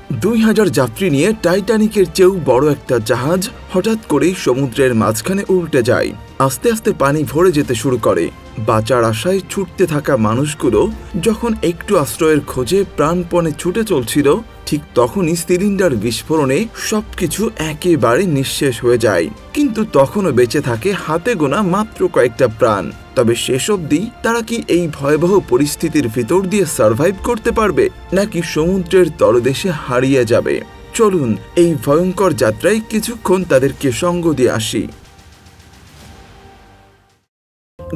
2000 যাত্রী নিয়ে টাইটানিকের চেয়েও বড় একটা জাহাজ হঠাৎ করেই সমুদ্রের মাঝখানে উল্টে যায়। আস্তে আস্তে পানি ভরে যেতে শুরু করে। বাঁচার আশায় ছুটতে থাকা মানুষগুলো যখন একটু আশ্রয়ের খোঁজে প্রাণপণে ছুটে চলছিল, ঠিক তখনই সিলিন্ডার বিস্ফোরণে সবকিছু একেবারে নিঃশেষ হয়ে যায়। কিন্তু তখনও বেঁচে থাকে হাতে গোনা মাত্র কয়েকটা প্রাণ। তবে শেষ অবধি তারা কি এই ভয়াবহ পরিস্থিতির ভিতর দিয়ে সার্ভাইভ করতে পারবে, নাকি সমুদ্রের তলদেশে হারিয়ে যাবে? চলুন এই ভয়ঙ্কর যাত্রায় কিছুক্ষণ তাদেরকে সঙ্গ দিয়ে আসি।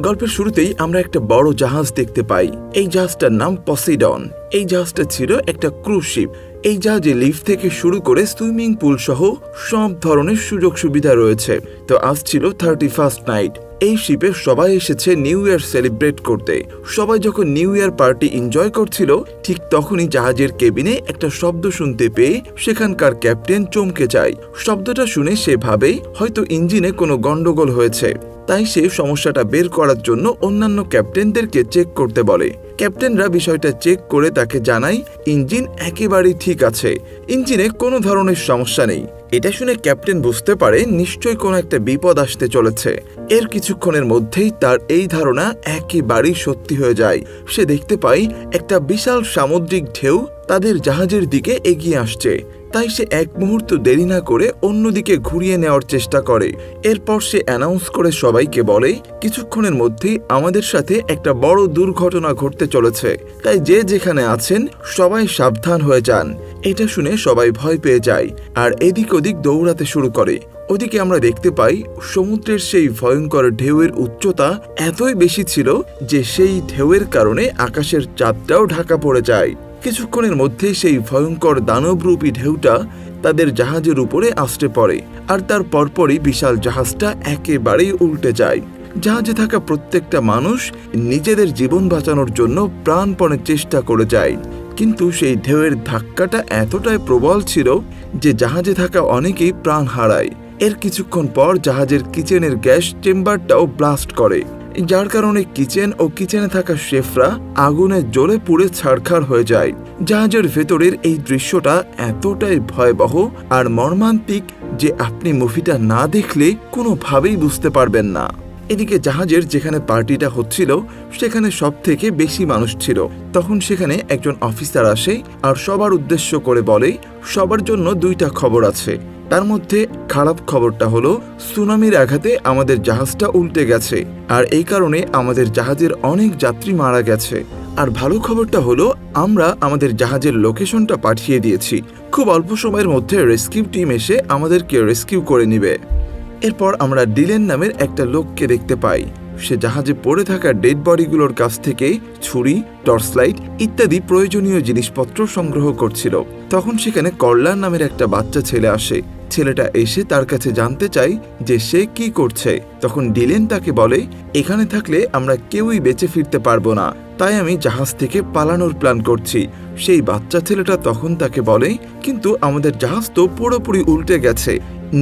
গল্পের শুরুতেই আমরা একটা বড় জাহাজ দেখতে পাই। এই জাহাজটার নাম পসেইডন। এই জাহাজটা ছিল একটা ক্রুজ শিপ। এই জাহাজে লিফট থেকে শুরু করে সুইমিং পুল সহ সব ধরনের সুযোগ সুবিধা রয়েছে। তো আজ ছিল 31st নাইট। এই শিপে সবাই এসেছে নিউ ইয়ার সেলিব্রেট করতে। সবাই যখন নিউ ইয়ার পার্টি এনজয় করছিল, ঠিক তখনই জাহাজের কেবিনে একটা শব্দ শুনতে পেয়ে সেখানকার ক্যাপ্টেন চমকে যায়। শব্দটা শুনে সে ভাবে হয়তো ইঞ্জিনে কোনো গন্ডগোল হয়েছে। তাই সে সমস্যাটা বের করার জন্য অন্যান্য ক্যাপ্টেনদেরকে চেক করতে বলে। ক্যাপ্টেনরা বিষয়টা চেক করে তাকে জানায় ইঞ্জিন একেবারেই ঠিক আছে, ইঞ্জিনে কোনো ধরনের সমস্যা নেই। এটা শুনে ক্যাপ্টেন বুঝতে পারে নিশ্চয়ই কোনো একটা বিপদ আসতে চলেছে। এর কিছুক্ষণের মধ্যেই তার এই ধারণা একেবারেই সত্যি হয়ে যায়। সে দেখতে পায় একটা বিশাল সামুদ্রিক ঢেউ তাদের জাহাজের দিকে এগিয়ে আসছে। তাই সে এক মুহূর্ত দেরি না করে অন্যদিকে ঘুরিয়ে নেওয়ার চেষ্টা করে। এরপর সে অ্যানাউন্স করে সবাইকে বলে কিছুক্ষণের মধ্যেই আমাদের সাথে একটা বড় দুর্ঘটনা ঘটতে চলেছে, তাই যে যেখানে আছেন সবাই সাবধান হয়ে যান। এটা শুনে সবাই ভয় পেয়ে যায় আর এদিক ওদিক দৌড়াতে শুরু করে। ওদিকে আমরা দেখতে পাই সমুদ্রের সেই ভয়ঙ্কর ঢেউয়ের উচ্চতা এতই বেশি ছিল যে সেই ঢেউয়ের কারণে আকাশের চাঁদটাও ঢাকা পড়ে যায়। কিছুক্ষণের মধ্যেই সেই ভয়ঙ্কর দানবরূপী ঢেউটা তাদের জাহাজের উপরে আছড়ে পড়ে আর তার পরপরই বিশাল জাহাজটা একেবারেই উল্টে যায়। জাহাজে থাকা প্রত্যেকটা মানুষ নিজেদের জীবন বাঁচানোর জন্য প্রাণপণে চেষ্টা করে যায়, কিন্তু সেই ঢেউয়ের ধাক্কাটা এতটাই প্রবল ছিল যে জাহাজে থাকা অনেকেই প্রাণ হারায়। এর কিছুক্ষণ পর জাহাজের কিচেনের গ্যাস চেম্বারটাও ব্লাস্ট করে, যার কারণে কিচেন ও কিচেনে থাকা শেফরা আগুনে জ্বলে পুড়ে ছারখার হয়ে যায়। জাহাজের ভেতরের এই দৃশ্যটা এতটাই ভয়াবহ আর মর্মান্তিক যে আপনি মুভিটা না দেখলে কোনোভাবেই বুঝতে পারবেন না। এদিকে জাহাজের যেখানে পার্টিটা হচ্ছিল সেখানে সব থেকে বেশি মানুষ ছিল। তখন সেখানে একজন অফিসার আসে আর সবার উদ্দেশ্য করে বলে সবার জন্য দুইটা খবর আছে। তার মধ্যে খারাপ খবরটা হলো সুনামির আঘাতে আমাদের জাহাজটা উল্টে গেছে আর এই কারণে আমাদের জাহাজের অনেক যাত্রী মারা গেছে। আর ভালো খবরটা হলো আমরা আমাদের জাহাজের লোকেশনটা পাঠিয়ে দিয়েছি। খুব অল্প সময়ের মধ্যে রেস্কিউ টিম এসে আমাদেরকে রেস্কিউ করে নিবে। এরপর আমরা ডিলেন নামের একটা লোককে দেখতে পাই। সে জাহাজে পড়ে থাকা ডেড বডিগুলোর কাছ থেকে ছুরি, টর্চলাইট ইত্যাদি প্রয়োজনীয় জিনিসপত্র সংগ্রহ করছিল। তখন সেখানে কর্লার নামের একটা বাচ্চা ছেলে আসে। ছেলেটা এসে তার কাছে জানতে চায় যে সে কি করছে। তখন ডিলেন তাকে বলে এখানে থাকলে আমরা কেউই বেঁচে ফিরতে পারবো না, তাই আমি জাহাজ থেকে পালানোর প্ল্যান করছি। সেই বাচ্চা ছেলেটা তখন তাকে বলে কিন্তু আমাদের জাহাজ তো পুরোপুরি উল্টে গেছে,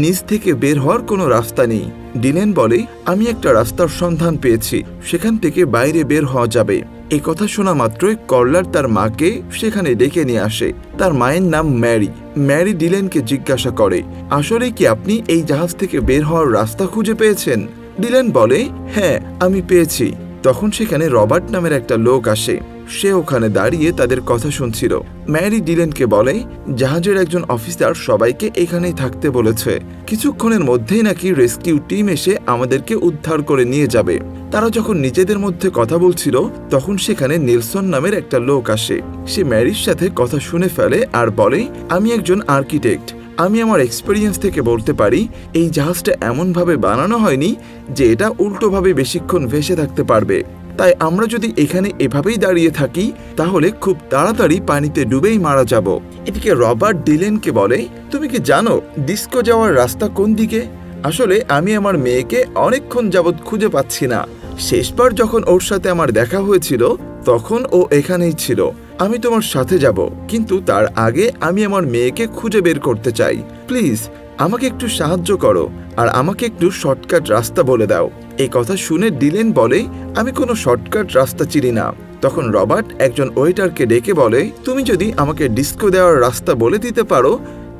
নিচ থেকে বের হওয়ার কোনো রাস্তা নেই। ডিলেন বলে আমি একটা রাস্তার সন্ধান পেয়েছি, সেখান থেকে বাইরে বের হওয়া যাবে। এই কথা শোনা মাত্রই কর্লার তার মাকে সেখানে ডেকে নিয়ে আসে। তার মায়ের নাম ম্যারি। ম্যারি ডিলেনকে জিজ্ঞাসা করে আসলে কি আপনি এই জাহাজ থেকে বের হওয়ার রাস্তা খুঁজে পেয়েছেন? ডিলেন বলে হ্যাঁ আমি পেয়েছি। তখন সেখানে রবার্ট নামের একটা লোক আসে। সে ওখানে দাঁড়িয়ে তাদের কথা শুনছিল। ম্যারি ডিলেনকে বলে জাহাজের একজন অফিসার সবাইকে এখানেই থাকতে বলেছে, কিছুক্ষণের মধ্যেই নাকি রেস্কিউ টিম এসে আমাদেরকে উদ্ধার করে নিয়ে যাবে। তারা যখন নিজেদের মধ্যে কথা বলছিল তখন সেখানে নেলসন নামের একটা লোক আসে। সে ম্যারির সাথে কথা শুনে ফেলে আর বলে আমি একজন আর্কিটেক্ট, আমি আমার এক্সপেরিয়েন্স থেকে বলতে পারি এই জাহাজটা এমনভাবে বানানো হয়নি যে এটা উল্টোভাবে বেশিক্ষণ ভেসে থাকতে পারবে। তাই আমরা যদি এখানে এভাবেই দাঁড়িয়ে থাকি তাহলে খুব তাড়াতাড়ি পানিতে ডুবেই মারা যাব। এদিকে রবার্ট ডিলেনকে বলে তুমি কি জানো ডিস্কো যাওয়ার রাস্তা কোন দিকে? আসলে আমি আমার মেয়েকে অনেকক্ষণ যাবৎ খুঁজে পাচ্ছি না। শেষবার যখন ওর সাথে আমার দেখা হয়েছিল তখন ও এখানেই ছিল। আমি তোমার সাথে যাব, কিন্তু তার আগে আমি আমার মেয়েকে খুঁজে বের করতে চাই। প্লিজ আমাকে একটু সাহায্য করো আর আমাকে একটু শর্টকাট রাস্তা বলে দাও। এই কথা শুনে ডিলেন বলে আমি কোনো শর্টকাট রাস্তা চিনি না, তখন রবার্ট একজন ওয়েটারকে ডেকে বলে, তুমি যদি আমাকে ডিস্কো দেওয়ার রাস্তা বলে দিতে পারো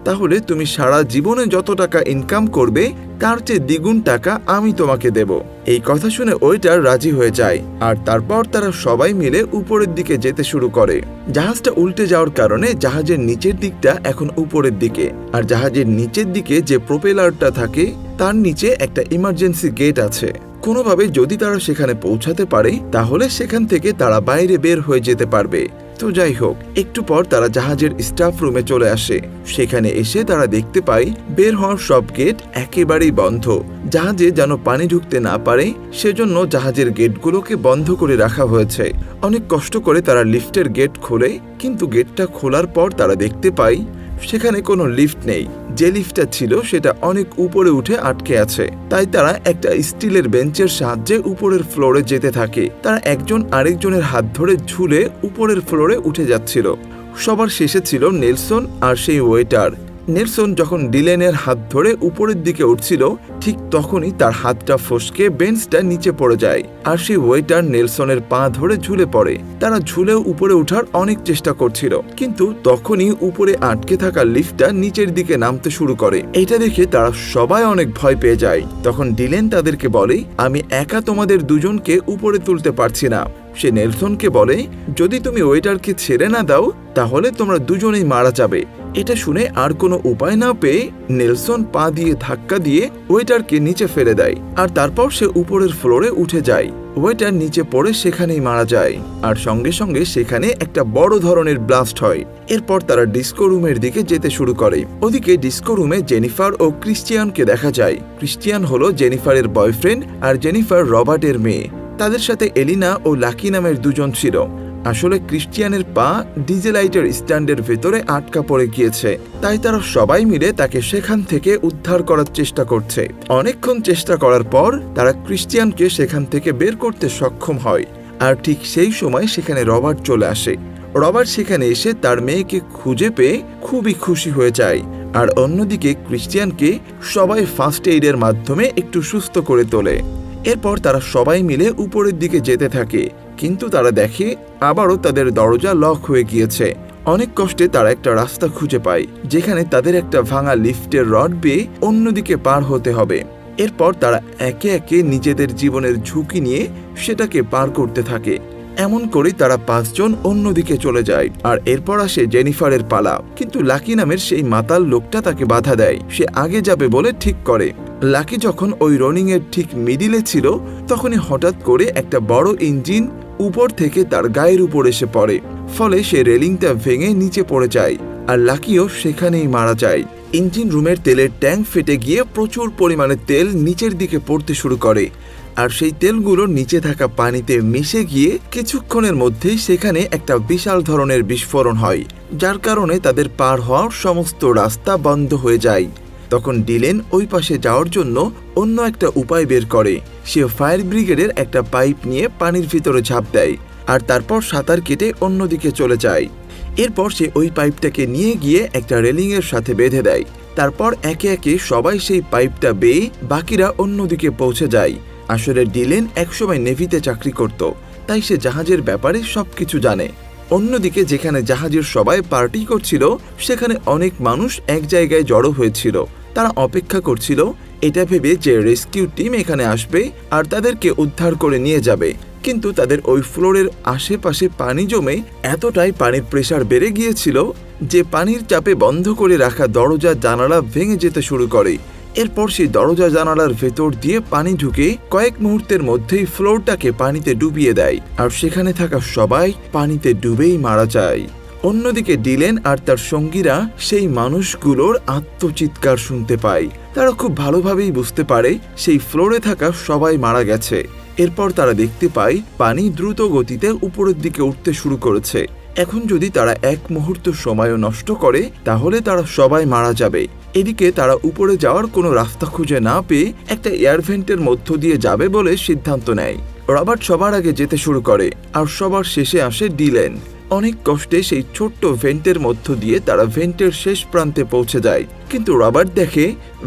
তাহলে তুমি সারা জীবনে যত টাকা ইনকাম করবে তার চেয়ে দ্বিগুণ টাকা আমি তোমাকে দেব। এই কথা শুনে ওয়েটার রাজি হয়ে যায় আর তারপর তারা সবাই মিলে উপরের দিকে যেতে শুরু করে। জাহাজটা উল্টে যাওয়ার কারণে জাহাজের নিচের দিকটা এখন উপরের দিকে, আর জাহাজের নিচের দিকে যে প্রোপেলারটা থাকে তার নিচে একটা ইমার্জেন্সি গেট আছে। কোনোভাবে যদি তারা সেখানে পৌঁছাতে পারে তাহলে সেখান থেকে তারা বাইরে বের হয়ে যেতে পারবে। তো যাই হোক, একটু পর তারা জাহাজের স্টাফ রুমে চলে আসে। সেখানে এসে তারা দেখতে পায় বের হওয়ার সব গেট একেবারেই বন্ধ। জাহাজে যেন পানি ঢুকতে না পারে সেজন্য জাহাজের গেটগুলোকে বন্ধ করে রাখা হয়েছে। অনেক কষ্ট করে তারা লিফটের গেট খোলে, কিন্তু গেটটা খোলার পর তারা দেখতে পায় সেখানে কোনো লিফট নেই। যে লিফটটা ছিল সেটা অনেক উপরে উঠে আটকে আছে। তাই তারা একটা স্টিলের বেঞ্চের সাহায্যে উপরের ফ্লোরে যেতে থাকে। তারা একজন আরেকজনের হাত ধরে ঝুলে উপরের ফ্লোরে উঠে যাচ্ছিল। সবার শেষে ছিল নেলসন আর সেই ওয়েটার। নেলসন যখন ডিলেনের হাত ধরে উপরের দিকে উঠছিল ঠিক তখনই তার হাতটা ফসকে বেঞ্চটা নিচে পড়ে যায় আর সেই ওয়েটার নেলসনের পা ধরে ঝুলে পড়ে। তারা ঝুলেও উপরে ওঠার অনেক চেষ্টা করছিল, কিন্তু তখনই উপরে আটকে থাকা লিফটটা নিচের দিকে নামতে শুরু করে। এটা দেখে তারা সবাই অনেক ভয় পেয়ে যায়। তখন ডিলেন তাদেরকে বলে, আমি একা তোমাদের দুজনকে উপরে তুলতে পারছি না। সে নেলসনকে বলে, যদি তুমি ওয়েটারকে ছেড়ে না দাও তাহলে তোমরা দুজনেই মারা যাবে। এটা শুনে আর কোনো উপায় না পেয়ে নেলসন পা দিয়ে ধাক্কা দিয়ে ওয়েটারকে নিচে ফেলে দেয় আর তারপর সে উপরের ফ্লোরে উঠে যায়। ওয়েটার নিচে পড়ে সেখানেই মারা যায় আর সঙ্গে সঙ্গে সেখানে একটা বড় ধরনের ব্লাস্ট হয়। এরপর তারা ডিস্কো রুমের দিকে যেতে শুরু করে। ওদিকে ডিস্কো রুমে জেনিফার ও ক্রিশ্চিয়ানকে দেখা যায়। ক্রিশ্চিয়ান হলো জেনিফারের বয়ফ্রেন্ড আর জেনিফার রবার্টের মেয়ে। তাদের সাথে এলিনা ও লাকি নামের দুজন ছিল। আসলে ক্রিশ্চিয়ানের পা ডিজেলাইটের স্ট্যান্ডের ভেতরে আটকা পড়ে গিয়েছে, তাই তারা সবাই মিলে তাকে সেখান থেকে উদ্ধার করার চেষ্টা করছে। অনেকক্ষণ চেষ্টা করার পর তারা ক্রিশ্চিয়ানকে সেখান থেকে বের করতে সক্ষম হয় আর ঠিক সেই সময় সেখানে রবার্ট চলে আসে। রবার্ট সেখানে এসে তার মেয়েকে খুঁজে পেয়ে খুবই খুশি হয়ে যায় আর অন্যদিকে ক্রিশ্চিয়ানকে সবাই ফার্স্ট এইডের মাধ্যমে একটু সুস্থ করে তোলে। এরপর তারা সবাই মিলে উপরের দিকে যেতে থাকে, কিন্তু তারা দেখে আবারও তাদের দরজা লক হয়ে গিয়েছে। অনেক কষ্টে তারা একটা রাস্তা খুঁজে পায় যেখানে তাদের একটা ভাঙা লিফটের রড বেয়ে অন্যদিকে পার হতে হবে। এরপর তারা একে একে নিজেদের জীবনের ঝুঁকি নিয়ে সেটাকে পার করতে থাকে। এমন করে তারা 5 জন অন্যদিকে চলে যায় আর এরপর আসে জেনিফারের পালা। কিন্তু লাকি নামের সেই মাতাল লোকটা তাকে বাধা দেয়। সে আগে যাবে বলে ঠিক করে। লাকি যখন ওই রনিং এর ঠিক মিডিলে ছিল তখনই হঠাৎ করে একটা বড় ইঞ্জিন উপর থেকে তার গায়ের উপর এসে পড়ে। ফলে সে রেলিংটা ভেঙে নিচে পড়ে যায় আর লাকিও সেখানেই মারা যায়। ইঞ্জিন রুমের তেলের ট্যাঙ্ক ফেটে গিয়ে প্রচুর পরিমাণে তেল নিচের দিকে পড়তে শুরু করে আর সেই তেলগুলো নিচে থাকা পানিতে মিশে গিয়ে কিছুক্ষণের মধ্যেই সেখানে একটা বিশাল ধরনের বিস্ফোরণ হয়, যার কারণে তাদের পার হওয়ার সমস্ত রাস্তা বন্ধ হয়ে যায়। তখন ডিলেন ওই পাশে যাওয়ার জন্য অন্য একটা উপায় বের করে। সে ফায়ার ব্রিগেডের একটা পাইপ নিয়ে পানির ভিতরে ঝাঁপ দেয় আর তারপর সাঁতার কেটে অন্যদিকে চলে যায়। এরপর সে ওই পাইপটাকে নিয়ে গিয়ে একটা রেলিংয়ের সাথে বেঁধে দেয়। তারপর একে একে সবাই সেই পাইপটা বেয়ে বাকিরা অন্যদিকে পৌঁছে যায়। আসলে ডিলেন একসময় নেভিতে চাকরি করত, তাই সে জাহাজের ব্যাপারে সবকিছু জানে। অন্যদিকে যেখানে জাহাজের সবাই পার্টি করছিল সেখানে অনেক মানুষ এক জায়গায় জড়ো হয়েছিল। তারা অপেক্ষা করছিল এটা ভেবে যে রেস্কিউ টিম এখানে আসবে আর তাদেরকে উদ্ধার করে নিয়ে যাবে। কিন্তু তাদের ওই ফ্লোরের আশেপাশে পানি জমে এতটাই পানির প্রেসার বেড়ে গিয়েছিল যে পানির চাপে বন্ধ করে রাখা দরজা জানালা ভেঙে যেতে শুরু করে। এরপর সেই দরজা জানালার ভেতর দিয়ে পানি ঢুকে কয়েক মুহূর্তের মধ্যেই ফ্লোরটাকে পানিতে ডুবিয়ে দেয় আর সেখানে থাকা সবাই পানিতে ডুবেই মারা যায়। অন্যদিকে ডিলেন আর তার সঙ্গীরা সেই মানুষগুলোর আত্মচিৎকার শুনতে পায়। তারা খুব ভালোভাবেই বুঝতে পারে সেই ফ্লোরে থাকা সবাই মারা গেছে। এরপর তারা দেখতে পায় পানি দ্রুত গতিতে উপরের দিকে উঠতে শুরু করেছে। এখন যদি তারা এক মুহূর্ত সময়ও নষ্ট করে তাহলে তারা সবাই মারা যাবে। এদিকে তারা উপরে যাওয়ার কোনো রাস্তা খুঁজে না পেয়ে একটা এয়ার ভেন্টের মধ্য দিয়ে যাবে বলে সিদ্ধান্ত নেয়। রবার্ট সবার আগে যেতে শুরু করে আর সবার শেষে আসে ডিলেন। অনেক কষ্টে সেই ছোট্ট ভেন্টের মধ্য দিয়ে তারা ভেন্টের শেষ প্রান্তে পৌঁছে যায়। কিন্তু রবার্ট দেখে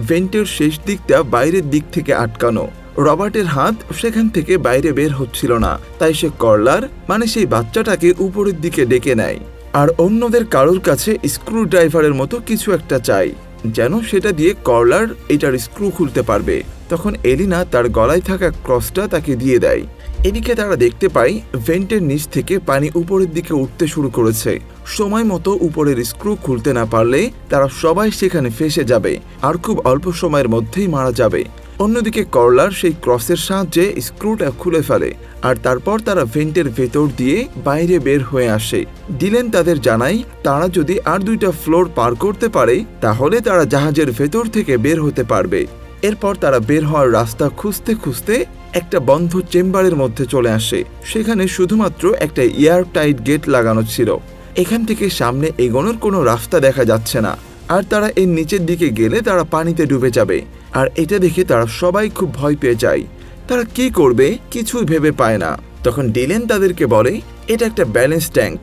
ভেন্টের শেষ দিকটা বাইরের দিক থেকে আটকানো। রবার্টের হাত সেখান থেকে বাইরে বের হচ্ছিল না, তাই সে কর্লার মানে সেই বাচ্চাটাকে উপরের দিকে ডেকে নেয়। আর অন্যদের কারোর কাছে স্ক্রু ড্রাইভারের মতো কিছু একটা চাই, যেন সেটা দিয়ে কর্লার এটার স্ক্রু খুলতে পারবে। তখন এলিনা তার গলায় থাকা ক্রসটা তাকে দিয়ে দেয়। এদিকে তারা দেখতে পায় ভেন্টের নিচ থেকে পানি উপরের দিকে উঠতে শুরু করেছে। সময় মতো উপরের স্ক্রু খুলতে না পারলে তারা সবাই সেখানে ফেসে যাবে আর খুব অল্প সময়ের মধ্যেই মারা যাবে। অন্যদিকে কর্লার সেই ক্রসের সাহায্যে স্ক্রুটা খুলে ফেলে আর তারপর তারা ভেন্টের ভেতর দিয়ে বাইরে বের হয়ে আসে। ডিলেন তাদের জানায় তারা যদি আর 2টা ফ্লোর পার করতে পারে তাহলে তারা জাহাজের ভেতর থেকে বের হতে পারবে। এরপর তারা বের হওয়ার রাস্তা খুঁজতে খুঁজতে একটা বন্ধ চেম্বারের মধ্যে চলে আসে। সেখানে শুধুমাত্র একটা এয়ার টাইট গেট লাগানো ছিল। এখান থেকে সামনে এগোনোর কোনো রাস্তা দেখা যাচ্ছে না, আর তারা এর নিচের দিকে গেলে তারা পানিতে ডুবে যাবে। আর এটা দেখে তারা সবাই খুব ভয় পেয়ে যায়। তারা কি করবে কিছুই ভেবে পায় না। তখন ডিলেন তাদেরকে বলে এটা একটা ব্যালেন্স ট্যাঙ্ক।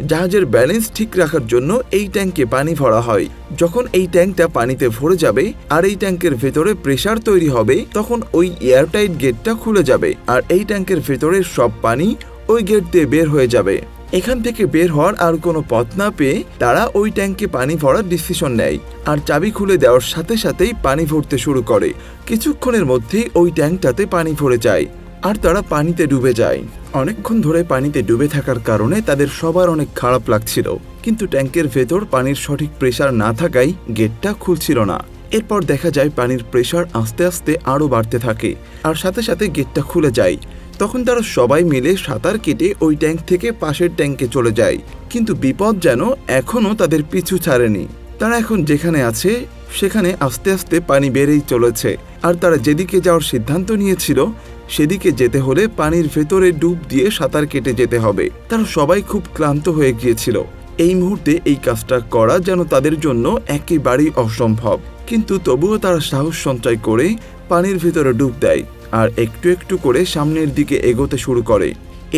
জাহাজের ব্যালেন্স ঠিক রাখার জন্য এই ট্যাঙ্কে পানি ভরা হয়। যখন এই ট্যাঙ্কটা পানিতে ভরে যাবে আর এই ট্যাঙ্কের ভেতরে প্রেসার তৈরি হবে, তখন ওই এয়ারটাইট গেটটা খুলে যাবে আর এই ট্যাঙ্কের ভেতরে সব পানি ওই গেট দিয়ে বের হয়ে যাবে। এখান থেকে বের হওয়ার আর কোনো পথ না পেয়ে তারা ওই ট্যাঙ্কে পানি ভরার ডিসিশন নেয় আর চাবি খুলে দেওয়ার সাথে সাথেই পানি ভরতে শুরু করে। কিছুক্ষণের মধ্যেই ওই ট্যাঙ্কটাতে পানি ভরে যায় আর তারা পানিতে ডুবে যায়। অনেকক্ষণ ধরে পানিতে ডুবে থাকার কারণে তাদের সবার অনেক খারাপ লাগছিল, কিন্তু ট্যাঙ্কের ভেতর পানির সঠিক প্রেসার না থাকায় গেটটা খুলছিল না। এরপর দেখা যায় পানির প্রেসার আস্তে আস্তে আরও বাড়তে থাকে আর সাথে সাথে গেটটা খুলে যায়। তখন তারা সবাই মিলে সাঁতার কেটে ওই ট্যাঙ্ক থেকে পাশের ট্যাঙ্কে চলে যায়, কিন্তু বিপদ যেন এখনও তাদের পিছু ছাড়েনি। তারা এখন যেখানে আছে সেখানে আস্তে আস্তে পানি বেড়েই চলেছে আর তারা যেদিকে যাওয়ার সিদ্ধান্ত নিয়েছিল সেদিকে যেতে হলে পানির ভেতরে ডুব দিয়ে সাঁতার কেটে যেতে হবে। তারা সবাই খুব ক্লান্ত হয়ে গিয়েছিল। এই মুহূর্তে এই কাজটা করা যেন তাদের জন্য একেবারেই অসম্ভব, কিন্তু তবুও তারা সাহস সঞ্চয় করে পানির ভেতরে ডুব দেয় আর একটু একটু করে সামনের দিকে এগোতে শুরু করে।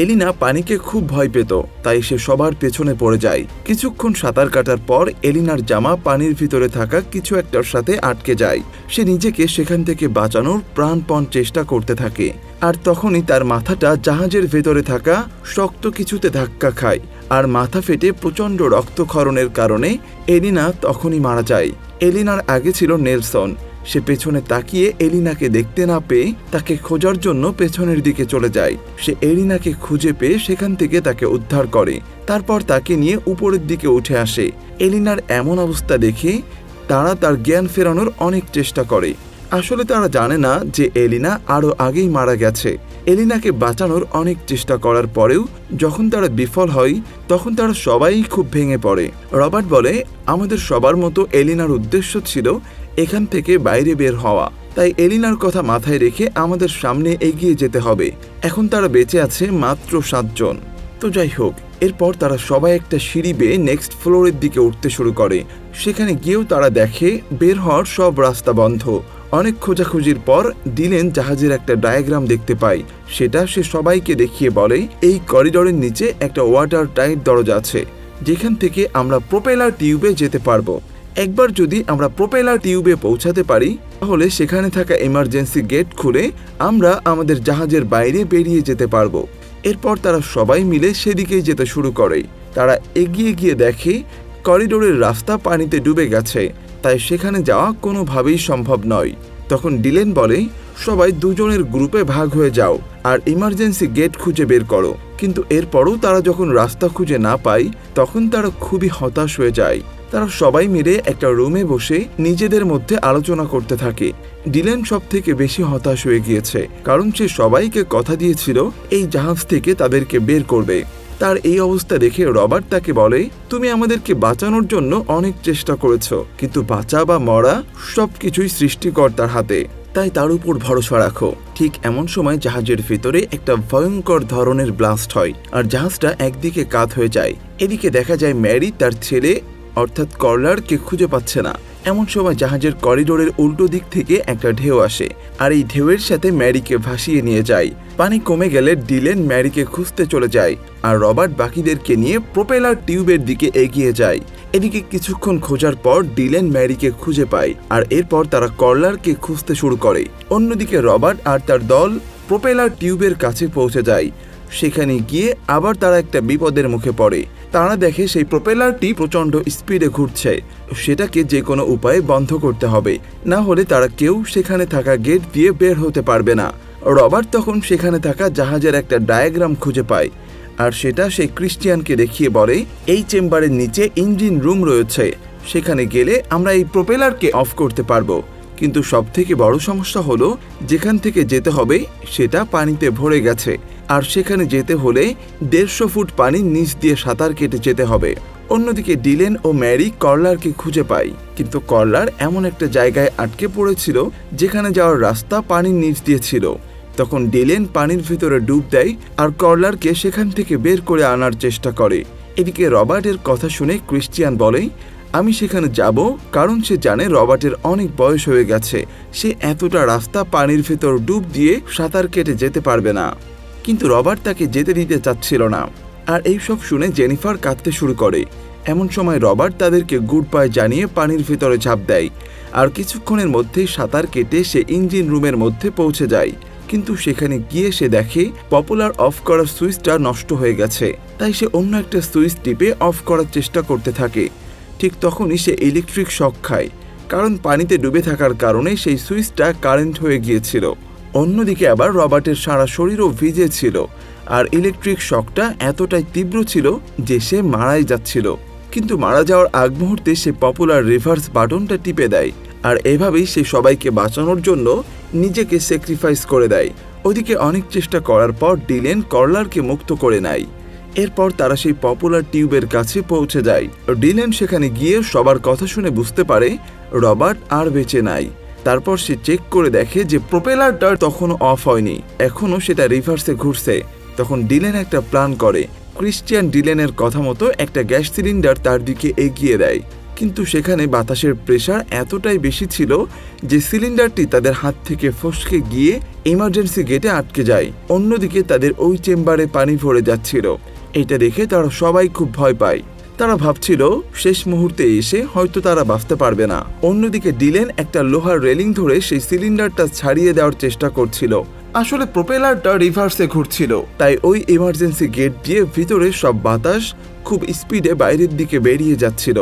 এলিনা পানিকে খুব ভয় পেত, তাই সে সবার পেছনে পড়ে যায়। কিছুক্ষণ সাঁতার কাটার পর এলিনার জামা পানির ভিতরে থাকা কিছু একটার সাথে আটকে যায়। সে নিজেকে সেখান থেকে বাঁচানোর প্রাণপণ চেষ্টা করতে থাকে, আর তখনই তার মাথাটা জাহাজের ভেতরে থাকা শক্ত কিছুতে ধাক্কা খায় আর মাথা ফেটে প্রচণ্ড রক্তক্ষরণের কারণে এলিনা তখনই মারা যায়। এলিনার আগে ছিল নেলসন। সে পেছনে তাকিয়ে এলিনাকে দেখতে না পেয়ে তাকে খোঁজার জন্য পেছনের দিকে চলে যায়। সে এলিনাকে খুঁজে পেয়ে সেখান থেকে তাকে উদ্ধার করে, তারপর তাকে নিয়ে উপরের দিকে উঠে আসে। এলিনার এমন অবস্থা দেখে তারা তার জ্ঞান ফেরানোর অনেক চেষ্টা করে। আসলে তারা জানে না যে এলিনা আরও আগেই মারা গেছে। এলিনাকে বাঁচানোর অনেক চেষ্টা করার পরেও যখন তারা বিফল হয় তখন তারা সবাই খুব ভেঙে পড়ে। রবার্ট বলে, আমাদের সবার মতো এলিনার উদ্দেশ্য ছিল এখান থেকে বাইরে বের হওয়া, তাই এলিনার কথা মাথায় রেখে আমাদের সামনে এগিয়ে যেতে হবে। এখন তারা বেঁচে আছে মাত্র 7 জন। তো যাই হোক, এরপর তারা সবাই একটা সিঁড়ি বেয়ে নেক্সট ফ্লোরের দিকে উঠতে শুরু করে। সেখানে গিয়েও তারা দেখে বের হওয়ার সব রাস্তা বন্ধ। অনেক খোঁজাখুঁজির পর ডিলেন জাহাজের একটা ডায়াগ্রাম দেখতে পায়। সেটা সে সবাইকে দেখিয়ে বলে, এই করিডোরের নিচে একটা ওয়াটার টাইট দরজা আছে, যেখান থেকে আমরা প্রোপেলার টিউবে যেতে পারবো। একবার যদি আমরা প্রোপেলার টিউবে পৌঁছাতে পারি তাহলে সেখানে থাকা এমার্জেন্সি গেট খুলে আমরা আমাদের জাহাজের বাইরে বেরিয়ে যেতে পারবো। এরপর তারা সবাই মিলে সেদিকেই যেতে শুরু করে। তারা এগিয়ে গিয়ে দেখে করিডোরের রাস্তা পানিতে ডুবে গেছে, তাই সেখানে যাওয়া কোনোভাবেই সম্ভব নয়। তখন ডিলেন বলে, সবাই 2 জনের গ্রুপে ভাগ হয়ে যাও আর ইমার্জেন্সি গেট খুঁজে বের করো। কিন্তু এরপরও তারা যখন রাস্তা খুঁজে না পায় তখন তারা খুবই হতাশ হয়ে যায়। তারা সবাই মিলে একটা রুমে বসে নিজেদের মধ্যে আলোচনা করতে থাকে। ডিলেন সব থেকে বেশি হতাশ হয়ে গিয়েছে, কারণ সে সবাইকে কথা দিয়েছিল এই জাহাজ থেকে তাদেরকে বের করবে। তার এই অবস্থা দেখে রবার্ট তাকে বলে, তুমি আমাদেরকে বাঁচানোর জন্য অনেক চেষ্টা করেছো, কিন্তু বাঁচা বা মরা সবকিছুই সৃষ্টিকর্তার হাতে, তাই তার উপর ভরসা রাখো। ঠিক এমন সময় জাহাজের ভিতরে একটা ভয়ঙ্কর ধরনের ব্লাস্ট হয় আর জাহাজটা একদিকে কাত হয়ে যায়। এদিকে দেখা যায় ম্যারি তার ছেলে অর্থাৎ কর্লারকে খুঁজে পাচ্ছে না। এমন সময় জাহাজের করিডোরের উল্টো দিক থেকে একটা ঢেউ আসে, আর এই ঢেউয়ের সাথে ম্যারিকে ভাসিয়ে নিয়ে যায়। পানি কমে গেলে ডিলেন ম্যারিকে খুঁজতে চলে যায়, আর রবার্ট বাকিদেরকে নিয়ে প্রোপেলার টিউবের দিকে এগিয়ে যায়। এদিকে কিছুক্ষণ খোঁজার পর ডিলেন ম্যারিকে খুঁজে পায়, আর এরপর তারা কর্লারকে খুঁজতে শুরু করে। অন্যদিকে রবার্ট আর তার দল প্রোপেলার টিউবের কাছে পৌঁছে যায়। সেখানে গিয়ে আবার তারা একটা বিপদের মুখে পড়ে। তারা দেখে সেই প্রোপেলারটি প্রচণ্ড স্পিডে ঘুরছে, সেটাকে যে কোনো উপায়ে বন্ধ করতে হবে, না হলে তারা কেউ সেখানে থাকা গেট দিয়ে বের হতে পারবে না। রবার্ট তখন সেখানে থাকা জাহাজের একটা ডায়াগ্রাম খুঁজে পায়, আর সেটা সেই ক্রিশ্চিয়ানকে দেখিয়ে বলে, এই চেম্বারের নিচে ইঞ্জিন রুম রয়েছে, সেখানে গেলে আমরা এই প্রোপেলারকে অফ করতে পারবো। কিন্তু সবথেকে বড় সমস্যা হলো যেখান থেকে যেতে হবে সেটা পানিতে ভরে গেছে, আর সেখানে যেতে হলে 150 ফুট পানির নিচ দিয়ে সাঁতার কেটে যেতে হবে। অন্যদিকে ডিলেন ও ম্যারি কর্লারকে খুঁজে পায়, কিন্তু কর্লার এমন একটা জায়গায় আটকে পড়েছিল যেখানে যাওয়ার রাস্তা পানির নিচ দিয়ে ছিল। তখন ডিলেন পানির ভিতরে ডুব দেয় আর কর্লারকে সেখান থেকে বের করে আনার চেষ্টা করে। এদিকে রবার্টের কথা শুনে ক্রিশ্চিয়ান বলে, আমি সেখানে যাব, কারণ সে জানে রবার্টের অনেক বয়স হয়ে গেছে, সে এতটা রাস্তা পানির ভেতর ডুব দিয়ে সাঁতার কেটে যেতে পারবে না। কিন্তু রবার্ট তাকে যেতে দিতে চাচ্ছিল না, আর এইসব শুনে জেনিফার কাঁদতে শুরু করে। এমন সময় রবার্ট তাদেরকে গুড বাই জানিয়ে পানির ভেতরে ঝাঁপ দেয়, আর কিছুক্ষণের মধ্যেই সাঁতার কেটে সে ইঞ্জিন রুমের মধ্যে পৌঁছে যায়। কিন্তু সেখানে গিয়ে সে দেখে পপুলার অফ করার সুইচটা নষ্ট হয়ে গেছে, তাই সে অন্য একটা সুইচ টিপে অফ করার চেষ্টা করতে থাকে। ঠিক তখনই সে ইলেকট্রিক শক খায়, কারণ পানিতে ডুবে থাকার কারণে সেই সুইচটা কারেন্ট হয়ে গিয়েছিল। অন্যদিকে আবার রবার্টের সারা শরীরও ভিজে ছিল, আর ইলেকট্রিক শকটা এতটাই তীব্র ছিল যে সে মারাই যাচ্ছিল। কিন্তু মারা যাওয়ার আগ মুহূর্তে সে পপুলার রিভার্স বাটনটা টিপে দেয়, আর এভাবেই সে সবাইকে বাঁচানোর জন্য নিজেকে স্যাক্রিফাইস করে দেয়। ওদিকে অনেক চেষ্টা করার পর ডিলেন কর্লারকে মুক্ত করে নেয়। এরপর তারা সেই পপুলার টিউবের কাছে পৌঁছে যায়। ডিলেন সেখানে গিয়ে সবার কথা শুনে বুঝতে পারে রবার্ট আর বেঁচে নাই। তারপর সে চেক করে দেখে যে প্রোপেলারটা তখনও অফ হয়নি, এখনও সেটা রিভার্সে ঘুরছে। তখন ডিলেন একটা প্ল্যান করে, ক্রিশ্চিয়ান ডিলেনের কথা মতো একটা গ্যাস সিলিন্ডার তার দিকে এগিয়ে দেয়। কিন্তু সেখানে বাতাসের প্রেসার এতটাই বেশি ছিল যে সিলিন্ডারটি তাদের হাত থেকে ফসকে গিয়ে ইমার্জেন্সি গেটে আটকে যায়। অন্যদিকে তাদের ওই চেম্বারে পানি ভরে যাচ্ছিল। এটা দেখে তারা সবাই খুব ভয় পায়। তারা ভাবছিল শেষ মুহূর্তে এসে হয়তো তারা বাঁচতে পারবে না। অন্যদিকে ডিলেন একটা লোহার রেলিং ধরে সেই সিলিন্ডারটা ছাড়িয়ে দেওয়ার চেষ্টা করছিল। আসলে প্রোপেলারটা রিভার্সে ঘুরছিল, তাই ওই ইমার্জেন্সি গেট দিয়ে ভিতরে সব বাতাস খুব স্পিডে বাইরের দিকে বেরিয়ে যাচ্ছিল।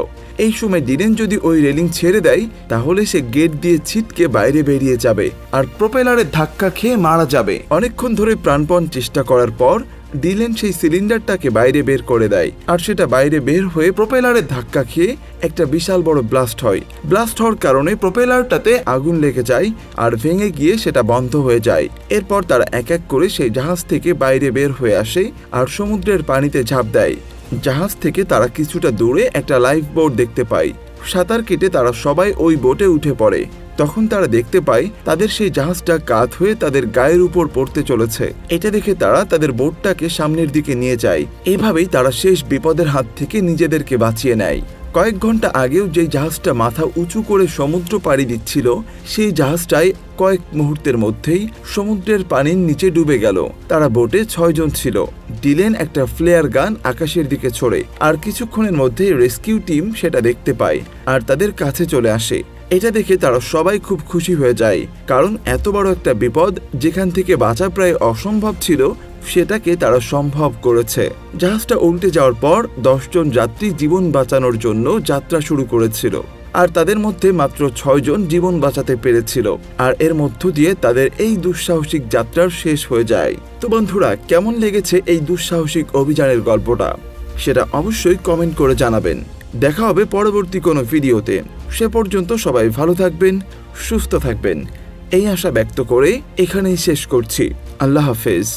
এই সময় ডিলেন যদি ওই রেলিং ছেড়ে দেয় তাহলে সে গেট দিয়ে ছিটকে বাইরে বেরিয়ে যাবে আর প্রোপেলারের ধাক্কা খেয়ে মারা যাবে। অনেকক্ষণ ধরে প্রাণপণ চেষ্টা করার পর ডিলেন সেই সিলিন্ডারটাকে বাইরে বের করে দেয়, আর সেটা বাইরে বের হয়ে প্রোপেলারের ধাক্কা খেয়ে একটা বিশাল বড় ব্লাস্ট হয়। ব্লাস্ট হওয়ার কারণে প্রোপেলারটাতে আগুন লেগে যায় আর ভেঙে গিয়ে সেটা বন্ধ হয়ে যায়। এরপর তারা এক এক করে সেই জাহাজ থেকে বাইরে বের হয়ে আসে আর সমুদ্রের পানিতে ঝাঁপ দেয়। জাহাজ থেকে তারা কিছুটা দূরে একটা লাইফ বোট দেখতে পায়। সাঁতার কেটে তারা সবাই ওই বোটে উঠে পড়ে। তখন তারা দেখতে পায় তাদের সেই জাহাজটা কাত হয়ে তাদের গায়ের উপর পড়তে চলেছে। এটা দেখে তারা তাদের বোটটাকে সামনের দিকে নিয়ে যায়। এভাবেই তারা শেষ বিপদের হাত থেকে নিজেদেরকে বাঁচিয়ে নেয়। কয়েক ঘন্টা আগেও যে জাহাজটা মাথা উঁচু করে সমুদ্র পাড়ি দিচ্ছিল, সেই জাহাজটাই কয়েক মুহূর্তের মধ্যেই সমুদ্রের পানির নিচে ডুবে গেল। তারা বোটে 6 জন ছিল। ডিলেন একটা ফ্লেয়ার গান আকাশের দিকে ছোড়ে, আর কিছুক্ষণের মধ্যেই রেস্কিউ টিম সেটা দেখতে পায় আর তাদের কাছে চলে আসে। এটা দেখে তারা সবাই খুব খুশি হয়ে যায়, কারণ এত বড় একটা বিপদ যেখান থেকে বাঁচা প্রায় অসম্ভব ছিল সেটাকে তারা সম্ভব করেছে। জাহাজটা উল্টে যাওয়ার পর 10 জন যাত্রী জীবন বাঁচানোর জন্য যাত্রা শুরু করেছিল, আর তাদের মধ্যে মাত্র 6 জন জীবন বাঁচাতে পেরেছিল। আর এর মধ্য দিয়ে তাদের এই দুঃসাহসিক যাত্রার শেষ হয়ে যায়। তো বন্ধুরা, কেমন লেগেছে এই দুঃসাহসিক অভিযানের গল্পটা সেটা অবশ্যই কমেন্ট করে জানাবেন। দেখা হবে পরবর্তী কোনো ভিডিওতে। সে পর্যন্ত সবাই ভালো থাকবেন, সুস্থ থাকবেন এই আশা ব্যক্ত করে এখানেই শেষ করছি। আল্লাহ হাফেজ।